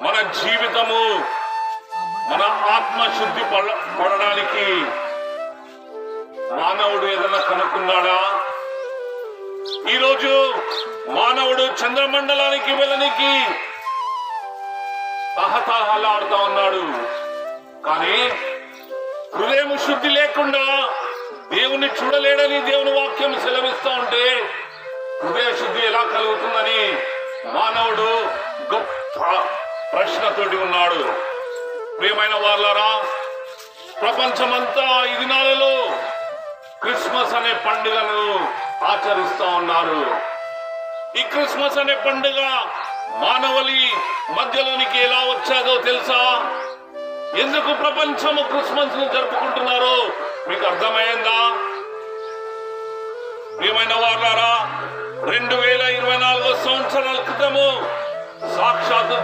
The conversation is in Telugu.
మన జీవితము మన ఆత్మశుద్ధి పడడానికి మానవుడు ఏదైనా కనుక్కున్నాడా? ఈరోజు మానవుడు చంద్రమండలానికి వెళ్ళనికి తహతహలాడుతా ఉన్నాడు. కానీ హృదయం శుద్ధి లేకుండా దేవుని చూడలేడని దేవుని వాక్యం సెలవిస్తా ఉంటే హృదయ శుద్ధి ఎలా కలుగుతుందని మానవుడు గొప్ప ప్రశ్నతోటి ఉన్నాడు. ప్రియమైన వారలారా, ప్రపంచమంతా ఈ దినాలలో క్రిస్మస్ అనే పండుగను ఆచరిస్తా ఉన్నారు. ఈ క్రిస్మస్ అనే పండుగ మానవులి మధ్యలోనికి ఎలా వచ్చాదో తెలుసా? ఎందుకు ప్రపంచము క్రిస్మస్ ను జరుపుకుంటున్నారో మీకు అర్థమైందా? ప్రియమైన వారలారా, 2024 సంవత్సరాల క్రితము సాక్షాత్